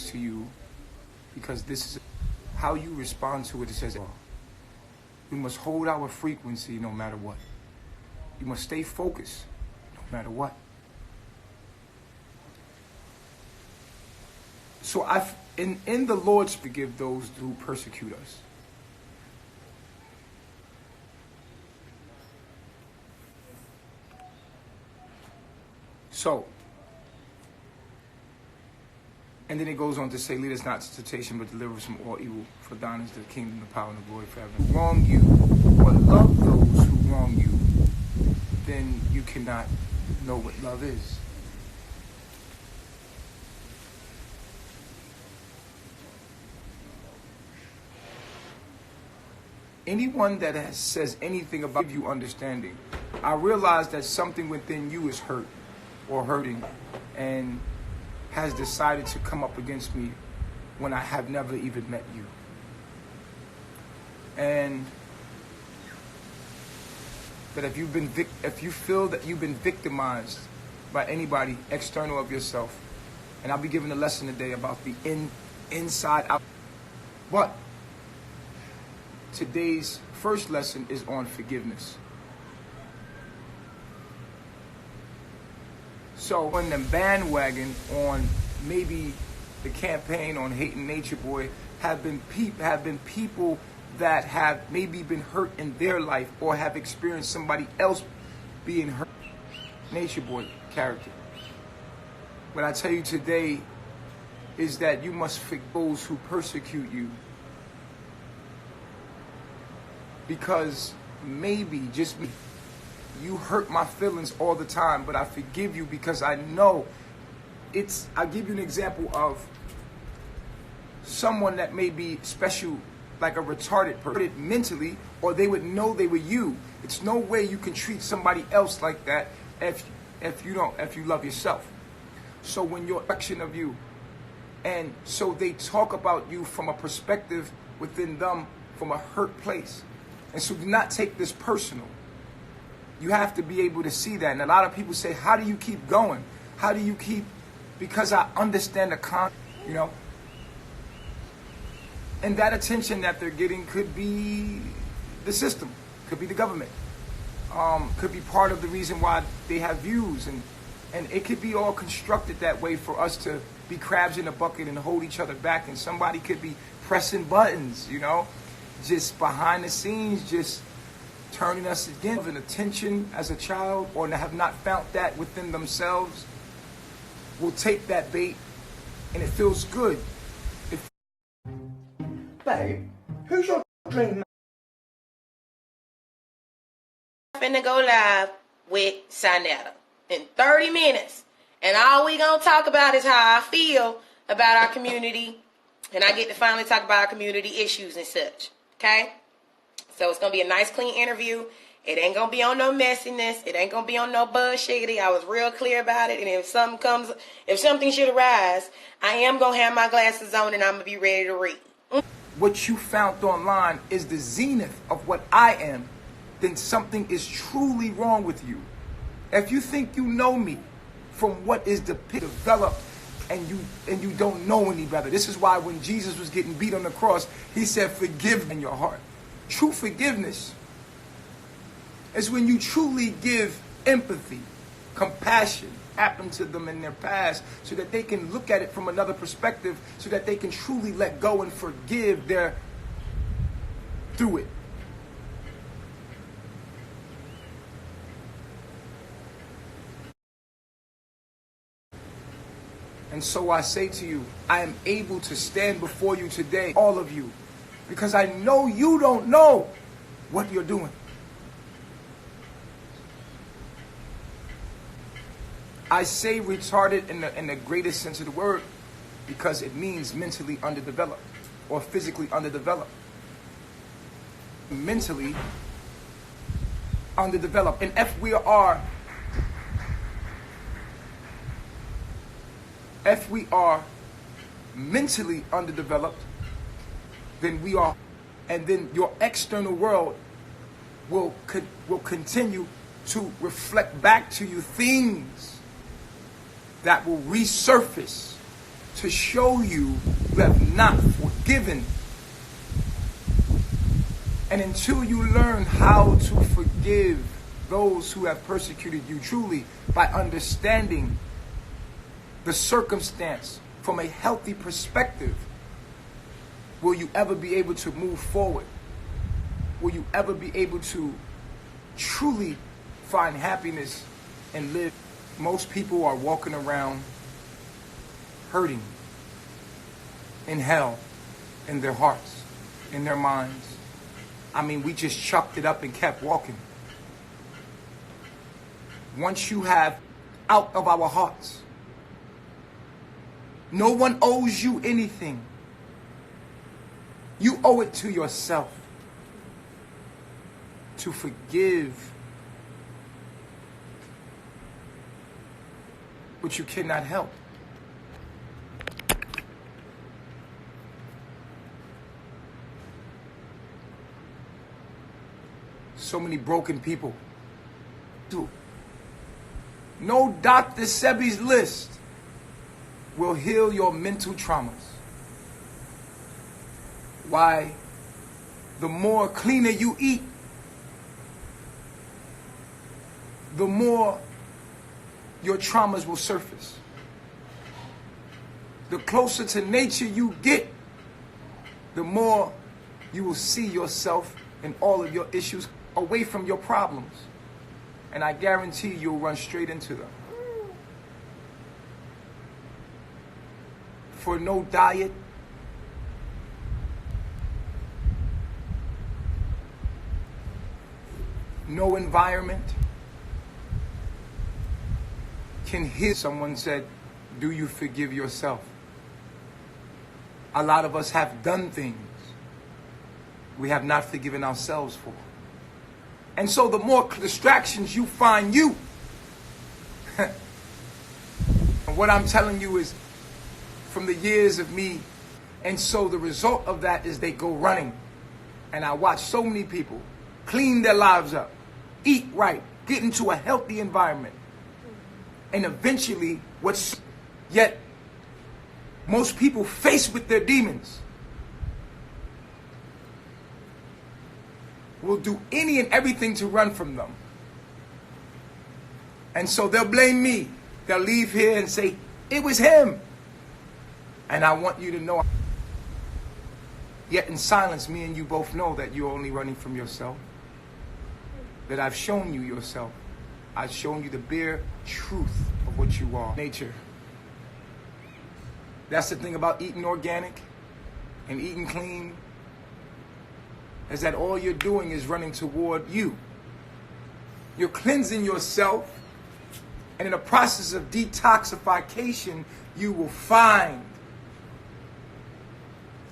happens to you, because this is how you respond to it. It says, we must hold our frequency no matter what. You must stay focused no matter what. So in the Lord's forgive those who persecute us. So, and then it goes on to say, lead us not to temptation, but deliver us from all evil. For thine is the kingdom, the power, and the glory forever. Wrong you, or love those who wrong you, then you cannot know what love is. Anyone that says anything about you understanding, I realize that something within you is hurt or hurting and has decided to come up against me when I have never even met you. And that if you feel that you've been victimized by anybody external of yourself, and I'll be giving a lesson today about the inside out. But today's first lesson is on forgiveness. So when the bandwagon on maybe the campaign on hating Nature Boy have been people that have maybe been hurt in their life or have experienced somebody else being hurt. Nature Boy character. What I tell you today is that you must forgive those who persecute you. Because maybe, just me, you hurt my feelings all the time, but I forgive you because I know I'll give you an example of someone that may be special, like a retarded person mentally, or they would know they were you. It's no way you can treat somebody else like that if you love yourself. So when you're a reflection of you, and so they talk about you from a perspective within them from a hurt place. And so do not take this personal. You have to be able to see that. And a lot of people say, how do you keep going? How do you keep, because I understand the concept, And that attention that they're getting could be the system, could be the government, could be part of the reason why they have views. And it could be all constructed that way for us to be crabs in a bucket and hold each other back. And somebody could be pressing buttons, just behind the scenes, just turning us again of an attention as a child, or have not found that within themselves, will take that bait, and it feels good. Babe, who's your dream? I'm finna go live with Sinetta in 30 minutes, and all we gonna talk about is how I feel about our community, and I get to finally talk about our community issues and such. Okay? So it's going to be a nice, clean interview. It ain't going to be on no messiness. It ain't going to be on no bullshitty. I was real clear about it. And if something should arise, I am going to have my glasses on and I'm going to be ready to read. What you found online is the zenith of what I am, then something is truly wrong with you. If you think you know me from what is developed, and you don't know any better. This is why when Jesus was getting beat on the cross, he said, forgive in your heart. True forgiveness is when you truly give empathy, compassion, happen to them in their past, so that they can look at it from another perspective, so that they can truly let go and forgive through it. And so I say to you, I am able to stand before you today, all of you, because I know you don't know what you're doing. I say retarded in the greatest sense of the word because it means mentally underdeveloped or physically underdeveloped. Mentally underdeveloped. And if we are mentally underdeveloped, then we are, and then your external world will continue to reflect back to you things that will resurface to show you have not forgiven. And until you learn how to forgive those who have persecuted you truly by understanding the circumstance from a healthy perspective, will you ever be able to move forward? Will you ever be able to truly find happiness and live? Most people are walking around hurting in hell, in their hearts, in their minds. I mean, we just chucked it up and kept walking. Once you have out of our hearts, no one owes you anything. You owe it to yourself to forgive what you cannot help. So many broken people. No Dr. Sebi's list will heal your mental traumas. Why? The more cleaner you eat, the more your traumas will surface. The closer to nature you get, the more you will see yourself and all of your issues away from your problems. And I guarantee you'll run straight into them. For no diet, no environment can heal. Someone said, do you forgive yourself? A lot of us have done things we have not forgiven ourselves for. And so the more distractions you find you, and what I'm telling you is from the years of me, and so the result of that is they go running. And I watch so many people clean their lives up, eat right, get into a healthy environment. And eventually, yet most people faced with their demons will do any and everything to run from them. And so they'll blame me. They'll leave here and say, it was him. And I want you to know, yet in silence, me and you both know that you're only running from yourself. That I've shown you yourself. I've shown you the bare truth of what you are. Nature. That's the thing about eating organic and eating clean, is that all you're doing is running toward you. You're cleansing yourself, and in the process of detoxification, you will find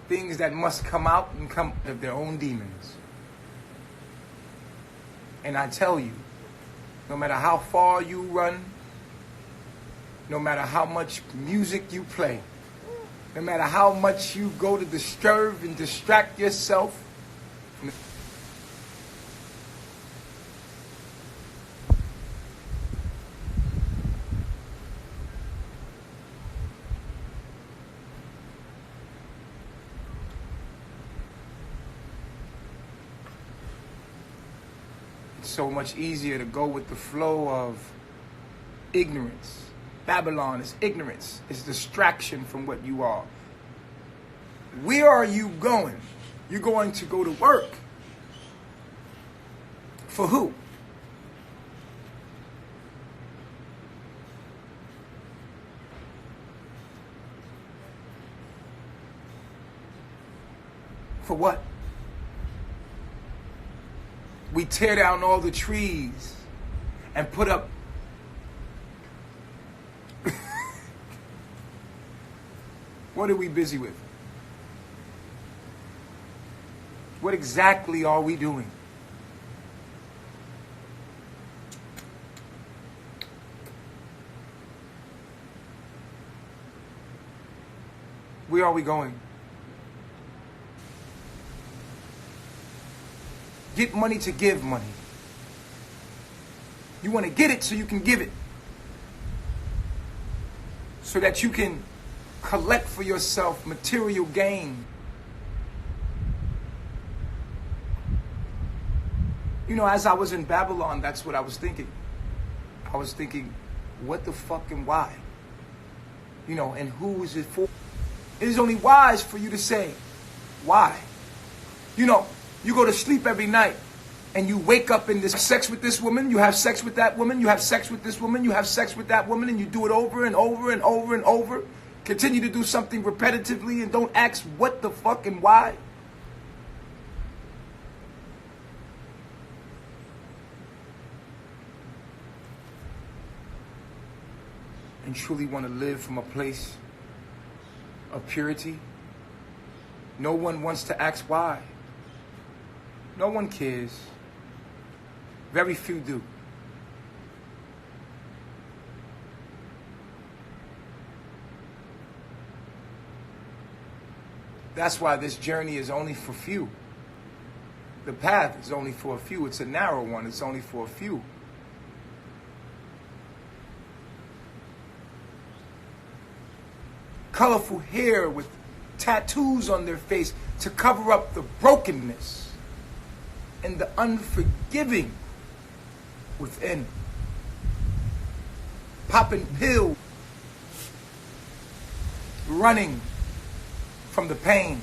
things that must come out and come of their own demons. And I tell you, no matter how far you run, no matter how much music you play, no matter how much you go to disturb and distract yourself, it's so much easier to go with the flow of ignorance. Babylon is ignorance. It's distraction from what you are. Where are you going? You're going to go to work. For who? For what? We tear down all the trees and put up what are we busy with? What exactly are we doing? Where are we going? Get money to give money. You want to get it so you can give it. So that you can collect for yourself material gain. You know, as I was in Babylon, that's what I was thinking. I was thinking, what the fuck and why? You know, and who is it for? It is only wise for you to say, why? You know, you go to sleep every night and you wake up in this sex with this woman, you have sex with that woman, you have sex with this woman, you have sex with that woman, and you do it over and over and over and over. Continue to do something repetitively and don't ask what the fuck and why. And truly want to live from a place of purity. No one wants to ask why. No one cares. Very few do. That's why this journey is only for few. The path is only for a few. It's a narrow one. It's only for a few. Colorful hair with tattoos on their face to cover up the brokenness and the unforgiving within. Popping pills, running from the pain.